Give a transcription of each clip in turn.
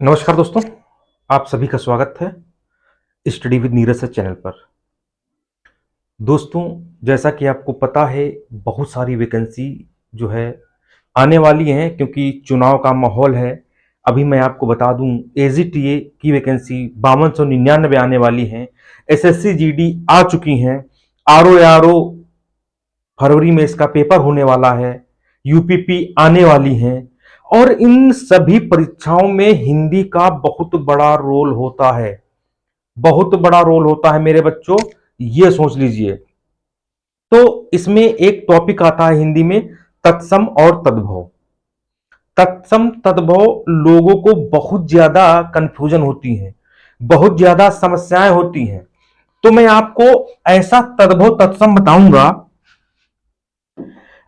नमस्कार दोस्तों, आप सभी का स्वागत है study with Neeraj sir channel पर। दोस्तों, जैसा कि आपको पता है, बहुत सारी वैकेंसी जो है आने वाली हैं क्योंकि चुनाव का माहौल है। अभी मैं आपको बता दूं, एजीटीए की वैकेंसी 5299 आने वाली हैं। एसएससी जीडी आ चुकी हैं। आरओ फरवरी में इसका पेपर होने वाला है। यूपीपी आने वाली हैं। और इन सभी परीक्षाओं में हिंदी का बहुत बड़ा रोल होता है। बहुत बड़ा रोल होता है मेरे बच्चों, ये सोच लीजिए। तो इसमें एक टॉपिक आता है हिंदी में, तत्सम और तद्भव। तत्सम तद्भव लोगों को बहुत ज्यादा कंफ्यूजन होती है, बहुत ज्यादा समस्याएं होती हैं। तो मैं आपको ऐसा तद्भव तत्सम बताऊंगा,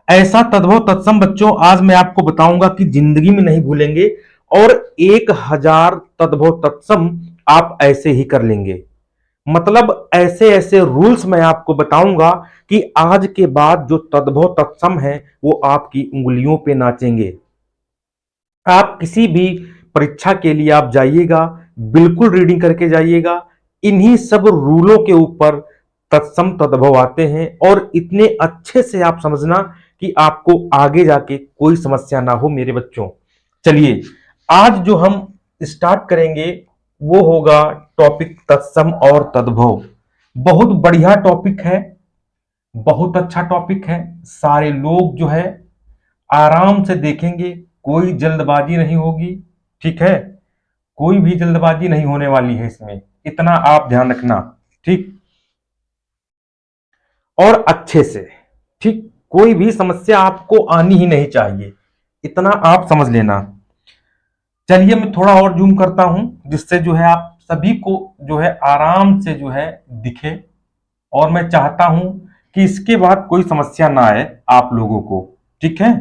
ऐसा तद्भव तत्सम बच्चों आज मैं आपको बताऊंगा कि जिंदगी में नहीं भूलेंगे। और 1000 तद्भव तत्सम आप ऐसे ही कर लेंगे। मतलब ऐसे ऐसे रूल्स मैं आपको बताऊंगा कि आज के बाद जो तद्भव तत्सम है वो आपकी उंगलियों पे नाचेंगे। आप किसी भी परीक्षा के लिए आप जाइएगा, बिल्कुल रीडिंग करके जाइएगा। इन्हीं सब रूलों के ऊपर तत्सम तद्भव आते हैं और इतने अच्छे से आप समझना कि आपको आगे जाके कोई समस्या ना हो मेरे बच्चों। चलिए, आज जो हम स्टार्ट करेंगे वो होगा टॉपिक तत्सम और तद्भव। बहुत बढ़िया टॉपिक है, बहुत अच्छा टॉपिक है। सारे लोग जो है आराम से देखेंगे, कोई जल्दबाजी नहीं होगी। ठीक है, कोई भी जल्दबाजी नहीं होने वाली है इसमें, इतना आप ध्यान रखना। ठीक, और अच्छे से। ठीक, कोई भी समस्या आपको आनी ही नहीं चाहिए, इतना आप समझ लेना। चलिए, मैं थोड़ा और जूम करता हूं जिससे जो है आप सभी को जो है आराम से जो है दिखे। और मैं चाहता हूं कि इसके बाद कोई समस्या ना आए आप लोगों को। ठीक है,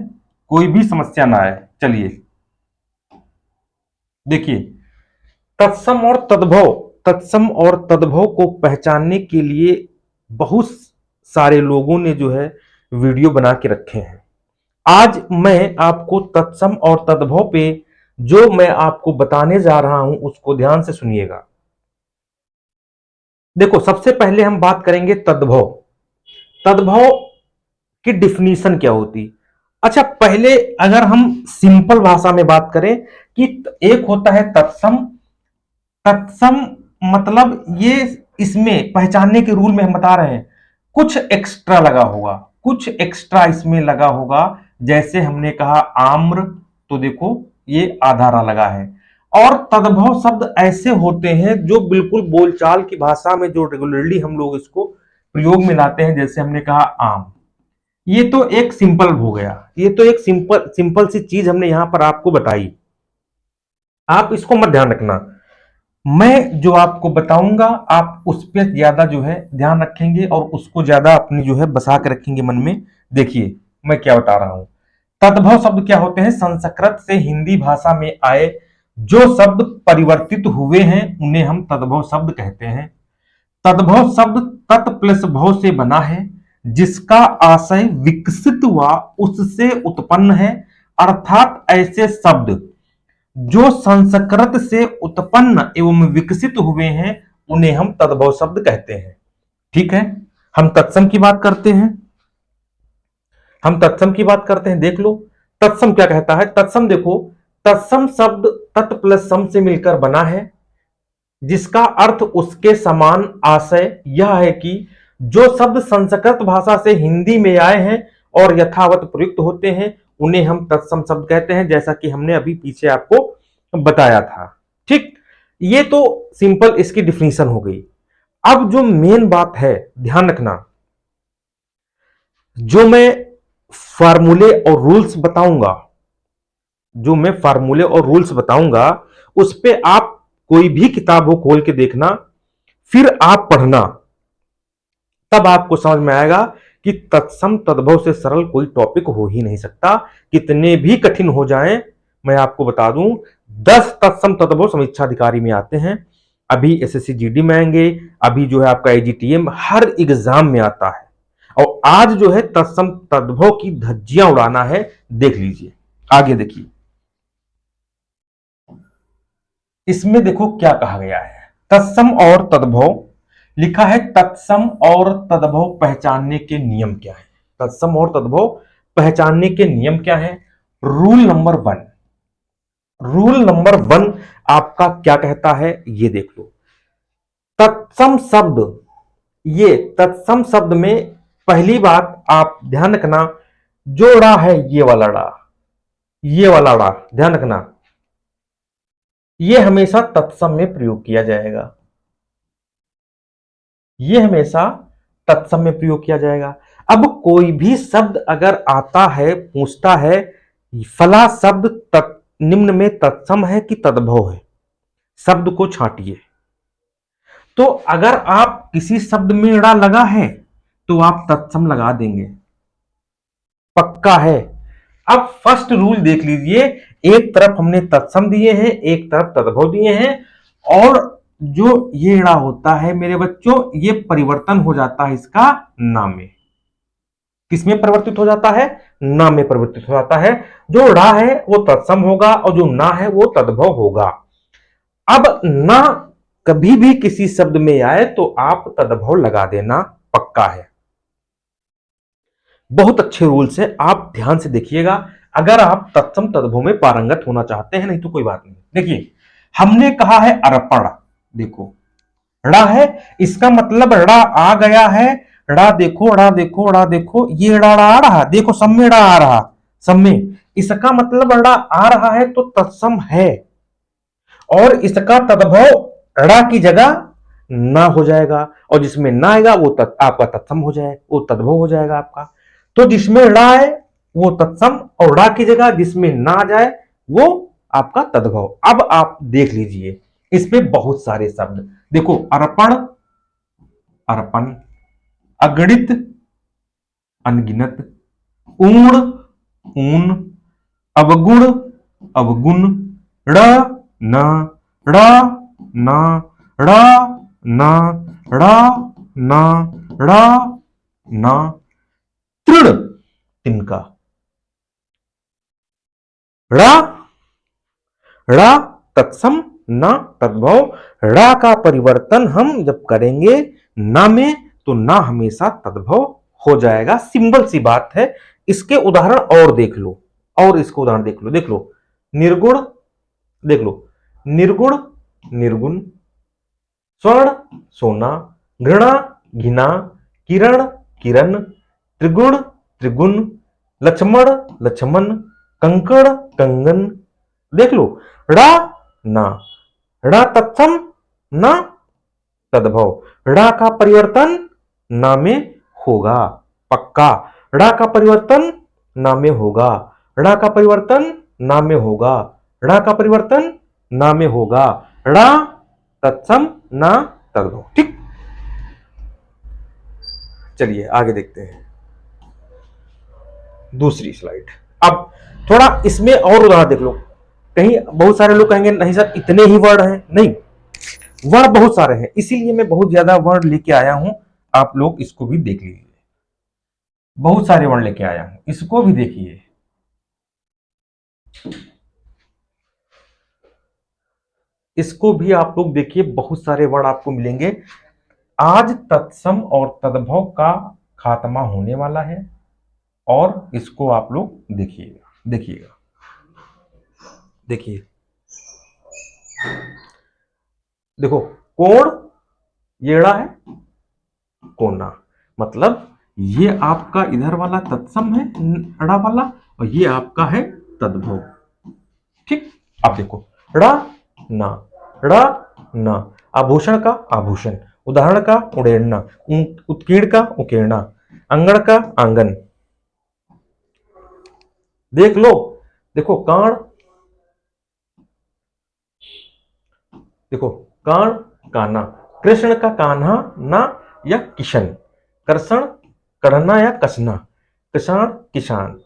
कोई भी समस्या ना आए। चलिए देखिए, तत्सम और तद्भव, तत्सम और तद्भव को पहचानने के लिए बहुत सारे लोगों ने जो है वीडियो बना के रखे हैं। आज मैं आपको तत्सम और तद्भव पे जो मैं आपको बताने जा रहा हूं उसको ध्यान से सुनिएगा। देखो, सबसे पहले हम बात करेंगे तद्भव। तद्भव की डिफिनीशन क्या होती। अच्छा, पहले अगर हम सिंपल भाषा में बात करें कि एक होता है तत्सम। तत्सम मतलब ये, इसमें पहचानने के रूल में हम बता रहे हैं कुछ एक्स्ट्रा लगा होगा, कुछ एक्स्ट्रा इसमें लगा होगा। जैसे हमने कहा आम्र, तो देखो ये आधारा लगा है। और तद्भव शब्द ऐसे होते हैं जो बिल्कुल बोलचाल की भाषा में जो रेगुलरली हम लोग इसको प्रयोग में लाते हैं। जैसे हमने कहा आम, ये तो एक सिंपल हो गया, ये तो एक सिंपल सिंपल सी चीज हमने यहां पर आपको बताई। आप इसको मत ध्यान रखना, मैं जो आपको बताऊंगा आप उस पर ज्यादा जो है ध्यान रखेंगे और उसको ज्यादा अपनी जो है बसा के रखेंगे मन में। देखिए मैं क्या बता रहा हूं। तद्भव शब्द क्या होते हैं, संस्कृत से हिंदी भाषा में आए जो शब्द परिवर्तित हुए हैं उन्हें हम तद्भव शब्द कहते हैं। तद्भव शब्द तत् प्लस भव से बना है, जिसका आशय विकसित हुआ उससे उत्पन्न है। अर्थात ऐसे शब्द जो संस्कृत से उत्पन्न एवं विकसित हुए हैं उन्हें हम तद्भव शब्द कहते हैं। ठीक है, हम तत्सम की बात करते हैं। हम तत्सम की बात करते हैं, देख लो तत्सम क्या कहता है। तत्सम देखो, तत्सम शब्द तत् प्लस सम से मिलकर बना है, जिसका अर्थ उसके समान आशय यह है कि जो शब्द संस्कृत भाषा से हिंदी में आए हैं और यथावत प्रयुक्त होते हैं उन्हें हम तत्सम शब्द कहते हैं, जैसा कि हमने अभी पीछे आपको बताया था। ठीक, ये तो सिंपल इसकी डिफिनीशन हो गई। अब जो मेन बात है, ध्यान रखना, जो मैं फार्मूले और रूल्स बताऊंगा, जो मैं फार्मूले और रूल्स बताऊंगा उस पे आप कोई भी किताब हो खोल के देखना, फिर आप पढ़ना, तब आपको समझ में आएगा कि तत्सम तद्भव से सरल कोई टॉपिक हो ही नहीं सकता। कितने भी कठिन हो जाएं, मैं आपको बता दूं 10 तत्सम तद्भव समीक्षा अधिकारी में आते हैं। अभी एसएससी जीडी में आएंगे, अभी जो है आपका एजीटीएम हर एग्जाम में आता है। और आज जो है तत्सम तद्भव की धज्जियां उड़ाना है, देख लीजिए। आगे देखिए, इसमें देखो क्या कहा गया है, तत्सम और तद्भव लिखा है। तत्सम और तद्भव पहचानने के नियम क्या है? तत्सम और तद्भव पहचानने के नियम क्या है? Rule number one, rule number one आपका क्या कहता है ये देख लो। तत्सम शब्द, ये तत्सम शब्द में पहली बात आप ध्यान रखना, जो ड़ा है ये वाला ड़ा, ये वाला ड़ा ध्यान रखना, ये हमेशा तत्सम में प्रयोग किया जाएगा, ये हमेशा तत्सम में प्रयोग किया जाएगा। अब कोई भी शब्द अगर आता है, पूछता है फला शब्द निम्न में तत्सम है कि तद्भव है, शब्द को छांटिए। तो अगर आप किसी शब्द में ड़ा लगा है तो आप तत्सम लगा देंगे, पक्का है। अब फर्स्ट रूल देख लीजिए, एक तरफ हमने तत्सम दिए हैं, एक तरफ तद्भव दिए हैं, और जो ये ड़ा होता है मेरे बच्चों, ये परिवर्तन हो जाता है इसका नाम में। किसमें परिवर्तित हो जाता है? नाम में परिवर्तित हो जाता है। जो ड़ा है वो तत्सम होगा और जो ना है वो तद्भव होगा। अब ना कभी भी किसी शब्द में आए तो आप तद्भव लगा देना, पक्का है। बहुत अच्छे रूल से आप ध्यान से देखिएगा, अगर आप तत्सम तद्भव में पारंगत होना चाहते हैं, नहीं तो कोई बात नहीं। देखिए हमने कहा है अर्पण, देखो ड़ा है, इसका मतलब ड़ा आ गया है, ड़ा देखो ड़ा देखो ड़ा देखो, ये ड़ा आ रहा, देखो सब में ड़ा आ रहा, सब में, इसका मतलब ड़ा आ रहा है तो तत्सम है, और इसका तद्भव ड़ा की जगह ना हो जाएगा, और जिसमें ना आएगा वो आपका तत्सम हो जाए, वो तद्भव हो जाएगा आपका। तो जिसमें ड़ा है वो तत्सम, और ड़ा की जगह जिसमें ना आ जाए वो आपका तद्भव। अब आप देख लीजिए इसमें बहुत सारे शब्द, देखो अर्पण, अर्पण, अगणित, अनगिनत, ऊण, ऊन, अवगुण, अवगुण, ड़ न, ड़ न, ड़ न, ड़ न, ड़ न, तृण, तिनका, ड़ा, ड़ा तत्सम ना तद्भव, ड़ा का परिवर्तन हम जब करेंगे ना में तो ना हमेशा तद्भव हो जाएगा, सिंपल सी बात है। इसके उदाहरण और देख लो, और इसको उदाहरण देख लो, देख लो निर्गुण, देख लो निर्गुण, निर्गुण, स्वर्ण, सोना, घृणा, घिना, किरण, किरण, त्रिगुण, त्रिगुण, लक्ष्मण, लक्ष्मण, कंकड़, कंगन। देख लो ड़ा ना, ड़ा तत्सम ना तद्भव, ड़ा का परिवर्तन ना में होगा, पक्का। ड़ा का परिवर्तन ना में होगा, ड़ा का परिवर्तन ना में होगा, ड़ा का परिवर्तन ना में होगा, ड़ा तत्सम ना तद्भव। ठीक, चलिए आगे देखते हैं दूसरी स्लाइड। अब थोड़ा इसमें और उदाहरण देख लो, कहीं बहुत सारे लोग कहेंगे नहीं सर इतने ही वर्ड हैं, नहीं, वर्ड बहुत सारे हैं, इसीलिए मैं बहुत ज्यादा वर्ड लेके आया हूं, आप लोग इसको भी देख लीजिए, बहुत सारे वर्ड लेके आया हूं, इसको भी देखिए। इसको भी आप लोग देखिए, बहुत सारे वर्ड आपको मिलेंगे। आज तत्सम और तद्भव का खात्मा होने वाला है, और इसको आप लोग देखिएगा, देखिएगा, देखिए, देखो कोण, येड़ा है, कोना, मतलब ये आपका इधर वाला तत्सम है ड़ा वाला, और ये आपका है तद्भव। ठीक, आप देखो ड़ा ना, ड़ा ना, आभूषण का आभूषण, उदाहरण का उड़ेड़ना, उत्कीर्ण का उकेरना, अंगण का आंगन। देख लो, देखो कान, देखो कान, काना, कृष्ण का कान्हा ना या किशन, कर्षण, कढ़ना या कसना, किसान, किसान।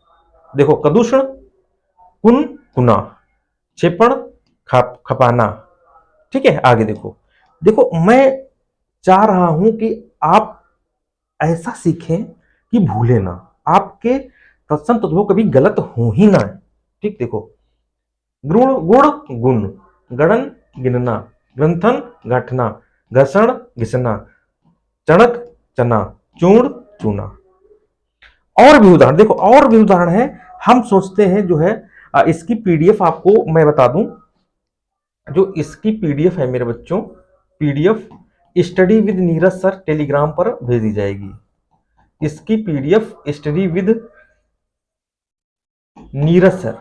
देखो कदूषण, कुन, कुना, क्षेपण, खपाना। ठीक है, आगे देखो, देखो मैं चाह रहा हूं कि आप ऐसा सीखें कि भूले ना, आपके तत्सम तत्व कभी गलत हो ही ना। ठीक, देखो गुण, गुण, गुण, गणन, गिनना, ग्रंथन गांठना, घर्षण घिसना, चणक चना, चूर्ण चूना। और भी उदाहरण देखो, और भी उदाहरण है। हम सोचते हैं जो है इसकी पीडीएफ आपको मैं बता दूं, जो इसकी पीडीएफ है मेरे बच्चों, PDF study with Neeraj sir Telegram पर भेजी जाएगी। इसकी PDF study with Neeraj sir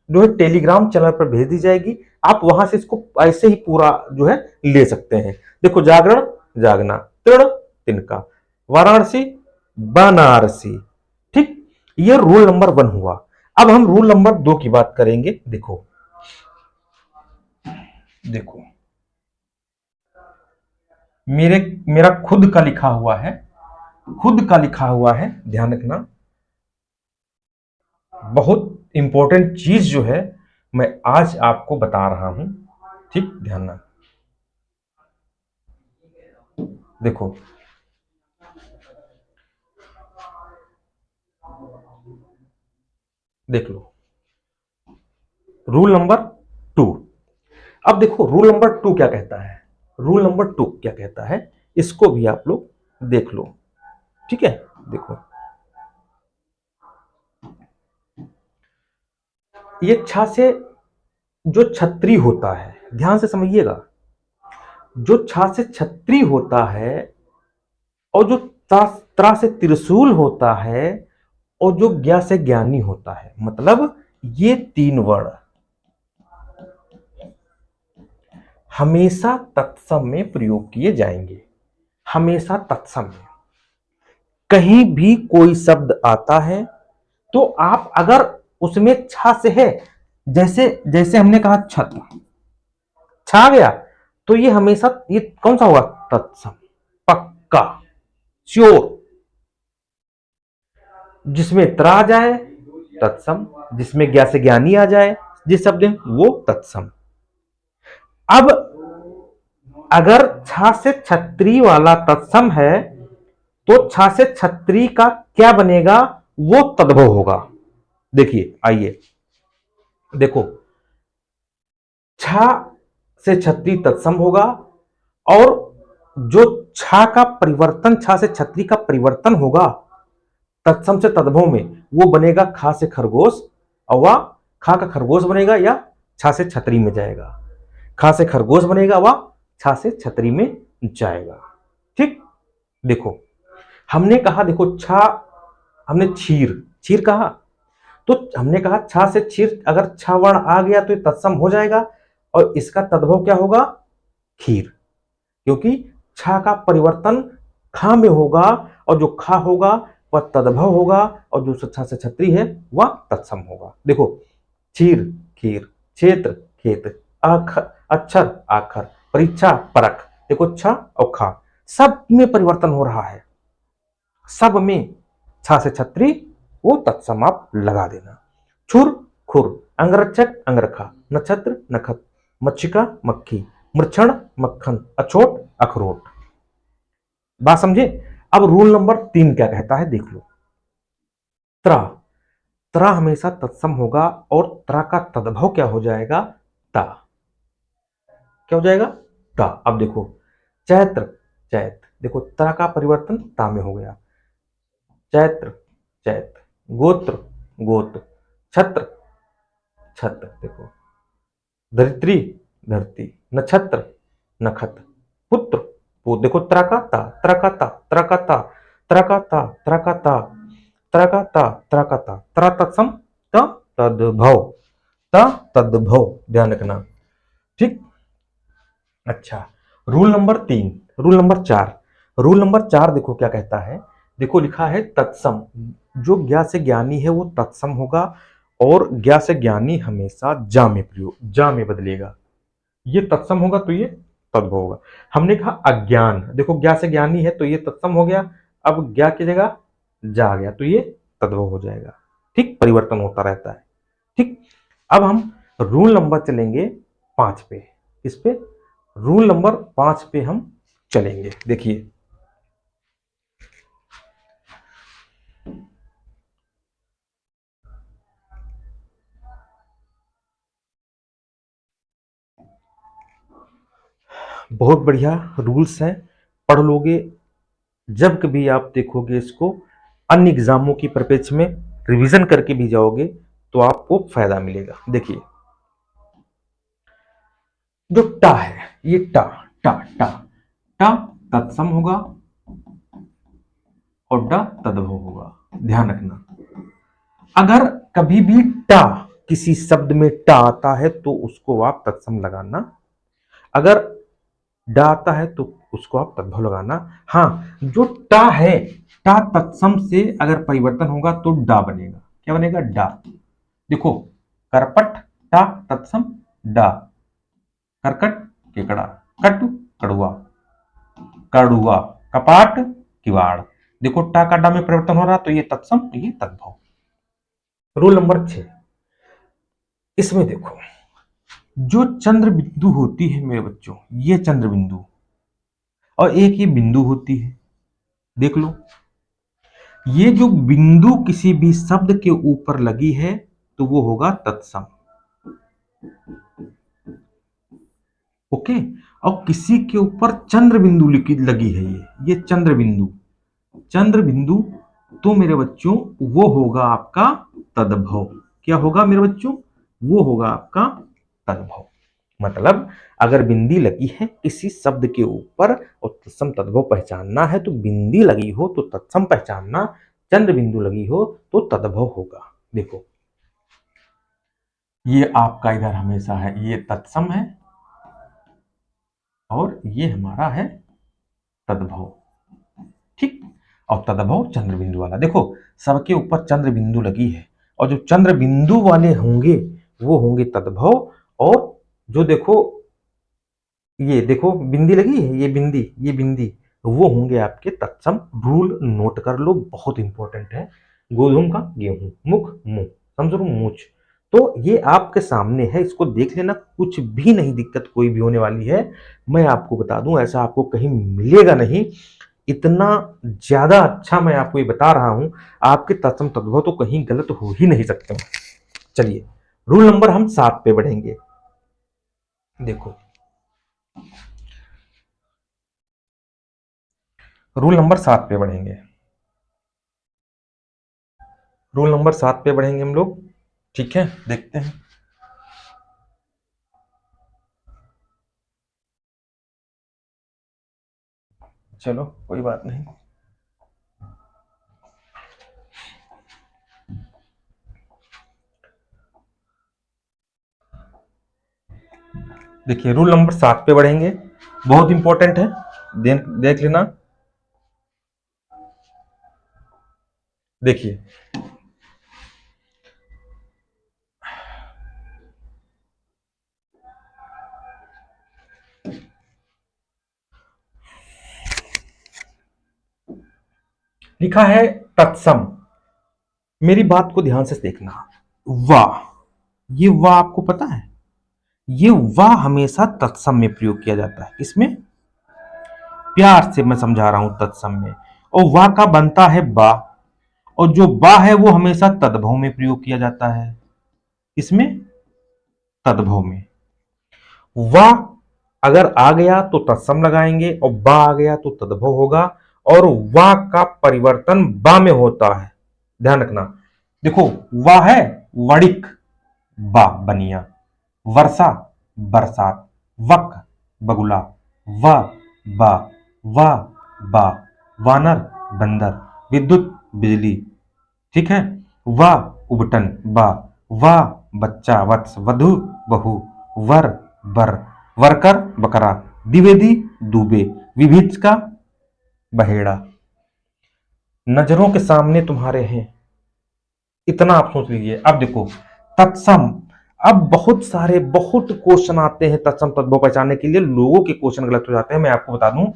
जो है टेलीग्राम चैनल पर भेज दी जाएगी। आप वहां से इसको ऐसे ही पूरा जो है ले सकते हैं। देखो, जागरण जागना, तृण तिनका, वाराणसी बनारसी। ठीक, ये रूल नंबर 1 हुआ। अब हम रूल नंबर 2 की बात करेंगे। देखो देखो, मेरा खुद का लिखा हुआ है, खुद का लिखा हुआ है, ध्यान रखना। बहुत इंपॉर्टेंट चीज जो है मैं आज आपको बता रहा हूं। ठीक, ध्यान रखना। देखो, देख लो रूल नंबर 2। अब देखो रूल नंबर 2 क्या कहता है, रूल नंबर 2 क्या कहता है, इसको भी आप लोग देख लो। ठीक है, देखो ये छा से जो छतरी होता है, ध्यान से समझिएगा, जो छा से छतरी होता है और जो त्रा से त्रिशूल होता है और जो ज्ञा से ज्ञानी होता है, मतलब ये 3 वर्ण हमेशा तत्सम में प्रयोग किए जाएंगे। हमेशा तत्सम में कहीं भी कोई शब्द आता है तो आप अगर उसमें छा से है, जैसे जैसे हमने कहा छत, छा गया, तो ये हमेशा ये कौन सा हुआ, तत्सम, पक्का, श्योर। जिसमें त्र आ जाए तत्सम, जिसमें ज्ञा से ज्ञानी आ जाए जिस शब्द में, वो तत्सम। अब अगर छा से छत्री वाला तत्सम है तो छा से छत्री का क्या बनेगा, वो तद्भव होगा। देखिए, आइए देखो, छा से छत्री तत्सम होगा, और जो छा का परिवर्तन, छा से छत्री का परिवर्तन होगा तत्सम से तद्भव में, वो बनेगा खा से खरगोश, और वह खा का खरगोश बनेगा या छा से छतरी में जाएगा। खा से खरगोश बनेगा, वह छा से छतरी में जाएगा। ठीक, देखो हमने कहा, देखो छा, हमने छीर, छीर कहा, तो हमने कहा छा से छीर, अगर छा वर्ण आ गया तो ये तत्सम हो जाएगा, और इसका तद्भव क्या होगा, खीर, क्योंकि छा का परिवर्तन खा में होगा, और जो खा होगा वह तद्भव होगा, और जो छा से छत्री है वह तत्सम होगा। देखो, चीर खीर, क्षेत्र खेत, अक्षर आखर, परीक्षा परख। देखो छ और खा, सब में परिवर्तन हो रहा है, सब में छा से छत्री, वो तत्सम आप लगा देना। छुर खुर, अंगरक्षक अंगरखा, नक्षत्र नखत, मच्छिका मक्खी, मृक्षण मक्खन, अछोट अखरोट। बात समझे। अब रूल नंबर 3 क्या कहता है, देख लो। त्रा, त्रा हमेशा तत्सम होगा, और त्रा का तद्भव क्या हो जाएगा, ता। क्या हो जाएगा, ता। अब देखो, चैत्र चैत, देखो त्रा का परिवर्तन ता में हो गया, चैत्र चैत, गोत्र गोत्र, छत्र छत्र, देखो धरित्री धरती, नक्षत्र नखत, पुत्र पुत्र, देखो त्रकाता त्रकाता त्रकाता त्रकाता त्रकाता त्रकाता त्रकाता, त्र तत्सम त तद्भव, त तद्भव, ध्यान रखना। ठीक, अच्छा, rule number 3, rule number 4, rule number 4 देखो क्या कहता है। देखो लिखा है तत्सम, जो ज्ञा से ज्ञानी है वो तत्सम होगा, और ज्ञा से ज्ञानी हमेशा जा में प्रयोग, जा में बदलेगा। ये तत्सम होगा तो ये तद्भव होगा। हमने कहा अज्ञान, देखो ज्ञा से ज्ञानी है तो ये तत्सम हो गया, अब ज्ञा की जगह जा आ गया तो ये तद्भव हो जाएगा। ठीक, परिवर्तन होता रहता है। ठीक, अब हम रूल नंबर चलेंगे 5 पे। इस पे रूल नंबर 5 पे हम चलेंगे। देखिए, बहुत बढ़िया रूल्स हैं, पढ़ लोगे, जब कभी आप देखोगे इसको अन्य एग्जामों की परिप्रेक्ष्य में रिवीजन करके भी जाओगे तो आपको फायदा मिलेगा। देखिए जो टा है, ये टा टा टा टा तत्सम होगा और डा तद्भव होगा, ध्यान रखना। अगर कभी भी टा किसी शब्द में टा आता है तो उसको आप तत्सम लगाना, अगर डा आता है तो उसको आप तद्भव लगाना। हाँ, जो टा है, टा तत्सम से अगर परिवर्तन होगा तो डा बनेगा। क्या बनेगा? डा। देखो, करपट टा तत्सम डा, करकट केकड़ा, कट कड़ुआ, कड़ुआ कपाट किवाड़। देखो टा का डा में परिवर्तन हो रहा तो ये तत्सम, ये तद्भव। रूल नंबर 6, इसमें देखो जो चंद्र बिंदु होती है मेरे बच्चों, ये चंद्र बिंदु और एक ये बिंदु होती है, देख लो, ये जो बिंदु किसी भी शब्द के ऊपर लगी है तो वो होगा तत्सम। ओके, और किसी के ऊपर चंद्र बिंदु लगी है, ये चंद्र बिंदु, चंद्र बिंदु, तो मेरे बच्चों वो होगा आपका तद्भव। क्या होगा मेरे बच्चों? वो होगा आपका तद्भव। मतलब अगर बिंदी लगी है किसी शब्द के ऊपर और तत्सम तद्भव पहचानना है तो बिंदी लगी हो तो तत्सम पहचानना, चंद्र बिंदु लगी हो तो तद्भव होगा। देखो ये आपका इधर हमेशा है, ये तत्सम है और ये हमारा है तद्भव, ठीक। और तद्भव चंद्र बिंदु वाला, देखो सबके ऊपर चंद्र बिंदु लगी है और जो चंद्र बिंदु वाले होंगे वो होंगे तद्भव, और जो देखो ये देखो बिंदी लगी है, ये बिंदी वो होंगे आपके तत्सम। रूल नोट कर लो, बहुत इंपॉर्टेंट है। गोधूम का गेहूं, मुख मुंह, समझ लो मूछ, तो ये आपके सामने है, इसको देख लेना, कुछ भी नहीं दिक्कत कोई भी होने वाली है। मैं आपको बता दूं ऐसा आपको कहीं मिलेगा नहीं, इतना ज्यादा अच्छा मैं आपको ये बता रहा हूं, आपके तत्सम तद्भव तो कहीं गलत हो ही नहीं सकते। चलिए रूल नंबर हम 7 पे बढ़ेंगे। देखो रूल नंबर 7 पे बढ़ेंगे, रूल नंबर 7 पे बढ़ेंगे हम लोग, ठीक है। देखते हैं, चलो कोई बात नहीं। देखिए रूल नंबर 7 पे बढ़ेंगे, बहुत इंपॉर्टेंट है, देख लेना। देखिए लिखा है तत्सम, मेरी बात को ध्यान से देखना। वाह, ये वाह आपको पता है, ये वाह हमेशा तत्सम में प्रयोग किया जाता है। इसमें प्यार से मैं समझा रहा हूं, तत्सम में, और वाह का बनता है बा, और जो बा है वो हमेशा तद्भव में प्रयोग किया जाता है। इसमें तद्भव में वाह अगर आ गया तो तत्सम लगाएंगे और बा आ गया तो तद्भव होगा, और वाह का परिवर्तन बा में होता है, ध्यान रखना। देखो वाह है वणिक, बा बनिया, वर्षा बरसात, वक बगुला, वा बा, वा बा वानर बंदर, विद्युत बिजली, ठीक है। वा उबटन बा, वा बच्चा वत्स, वधु बहु, वर बर, वर्कर बकरा, द्विवेदी दूबे, विभिज का बहेड़ा। नजरों के सामने तुम्हारे हैं, इतना आप सोच लीजिए। अब देखो तत्सम, अब बहुत क्वेश्चन आते हैं तत्सम तद्भव पहचानने के लिए, लोगों के क्वेश्चन गलत हो जाते हैं। मैं आपको बता दूं,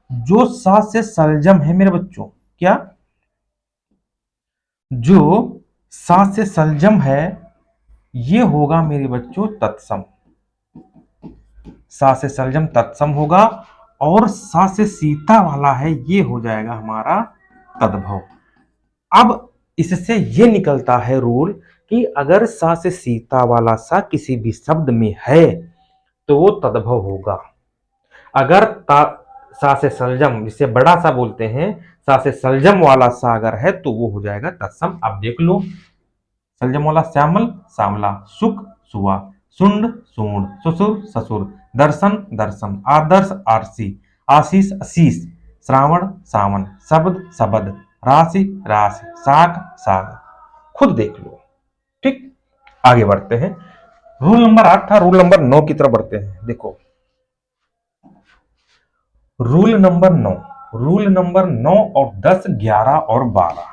जो सा से सलजम है मेरे बच्चों, क्या, जो सा से सलजम है ये होगा मेरे बच्चों तत्सम, सा से सलजम तत्सम होगा, और सा से सीता वाला है ये हो जाएगा हमारा तद्भव। अब इससे ये निकलता है रूल कि अगर सा से सीता वाला सा किसी भी शब्द में है तो वो तद्भव होगा। अगर सा से सलजम, जिसे बड़ा सा बोलते हैं, सा से सलजम वाला सा अगर है तो वो हो जाएगा तत्सम। अब देख लो, सलजम वाला श्यामल सामला, सुख सुआ, सुंड सूंड, ससुर ससुर, दर्शन दर्शन, आदर्श आरसी, आशीष अशीष, श्रावण सावन, शब्द शबद, राशि राशि, साग साग। खुद देख लो। ठीक, आगे बढ़ते हैं। रूल नंबर 8 था, रूल नंबर 9 की तरफ बढ़ते हैं। देखो रूल नंबर 9, रूल नंबर 9 और 10, 11 और 12।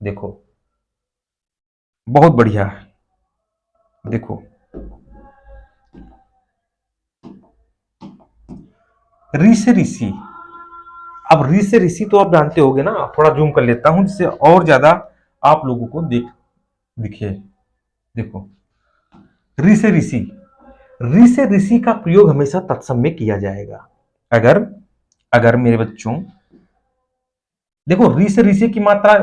देखो बहुत बढ़िया है। देखो ऋ से ऋषि। अब ऋ से ऋषि तो आप जानते होगे ना, थोड़ा जूम कर लेता हूं जिससे और ज्यादा आप लोगों को दिखे। देखो ऋ से ऋषि, ऋ से ऋषि का प्रयोग हमेशा तत्सम में किया जाएगा। अगर अगर मेरे बच्चों देखो ऋ से ऋषि की मात्रा,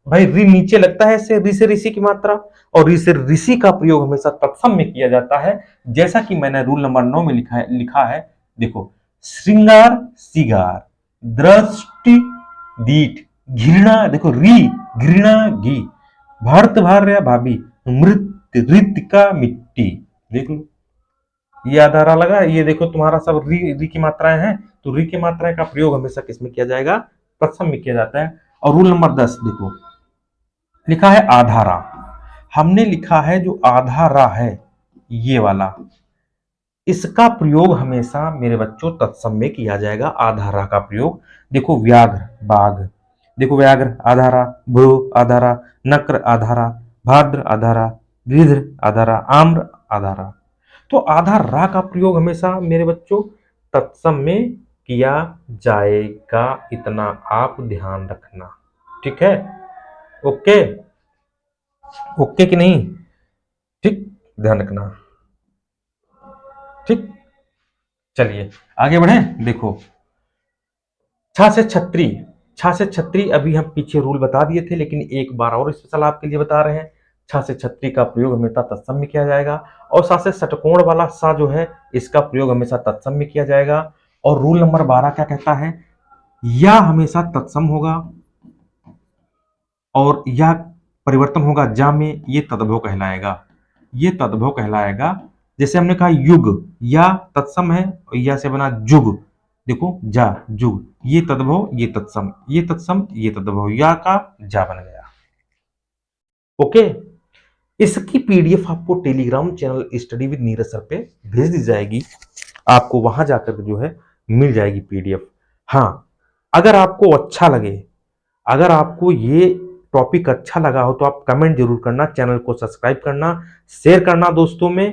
भाई ऋ नीचे लगता है इससे ऋ से ऋषि की मात्रा, और ऋ से ऋषि का प्रयोग हमेशा तत्सम में किया जाता है। जैसा कि मैंने रूल नंबर 9 में लिखा है। देखो श्रृंगार सिगार, दृष्टि दीठ, घृणा, देखो री घृणा घी, भर्त भार्या भाभी, मृत ऋतिका मिट्टी। देख लो ये आधारा लगा, ये देखो तुम्हारा सब री की मात्राएं हैं, तो री की मात्राएं का प्रयोग हमेशा किसमें किया जाएगा? तत्सम में किया जाता है। और रूल नंबर 10 देखो लिखा है आधारा। हमने लिखा है जो आधारा है ये वाला, इसका प्रयोग हमेशा मेरे बच्चों तत्सम में किया जाएगा। आधारा का प्रयोग देखो व्याघ्र बाघ, देखो व्याघ्र आधारा, भ्रू आधारा, नक्र आधारा, भाद्र आधारा, गृध्र आधारा, आम्र आधारा। तो आधारा का प्रयोग हमेशा मेरे बच्चों तत्सम में किया जाएगा, इतना आप ध्यान रखना। ठीक है, ओके ओके कि नहीं? ठीक, ध्यान रखना। ठीक, चलिए आगे बढ़े। देखो छा से छत्री, छा से छत्री अभी हम पीछे रूल बता दिए थे, लेकिन एक बार और स्पेशल आपके लिए बता रहे हैं। छा से छत्री का प्रयोग हमेशा तत्सम में किया जाएगा, और सा से षटकोण वाला सा जो है इसका प्रयोग हमेशा तत्सम में किया जाएगा। और रूल नंबर 12 क्या कहता है? या हमेशा तत्सम होगा, और या परिवर्तन होगा जा में, ये तद्भव कहलाएगा, ये तद्भव कहलाएगा। जैसे हमने कहा युग, या तत्सम है, और या से बना जुग, देखो जा जुग, ये तद्भव ये तत्सम, ये तत्सम ये तद्भव, या का जा बन गया। ओके, इसकी पीडीएफ आपको Telegram channel study with Neeraj sir पे भेज दी जाएगी, आपको वहां जाकर जो है मिल जाएगी पीडीएफ। हाँ, अगर आपको अच्छा लगे, अगर आपको ये टॉपिक अच्छा लगा हो तो आप कमेंट जरूर करना, चैनल को सब्सक्राइब करना, शेयर करना दोस्तों में,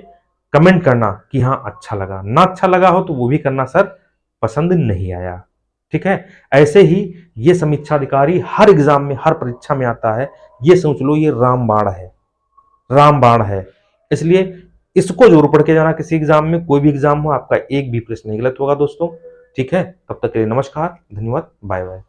कमेंट करना कि हाँ अच्छा लगा। ना अच्छा लगा हो तो वो भी करना सर पसंद नहीं आया। ठीक है, ऐसे ही ये समीक्षा अधिकारी हर एग्जाम में हर परीक्षा में आता है, ये सोच लो ये रामबाण है, रामबाण है। इसलिए इसको जरूर पढ़ के जाना, किसी एग्जाम में कोई भी एग्जाम हो आपका एक भी प्रश्न नहीं गलत होगा दोस्तों। ठीक है, तब तक के लिए नमस्कार, धन्यवाद, बाय बाय।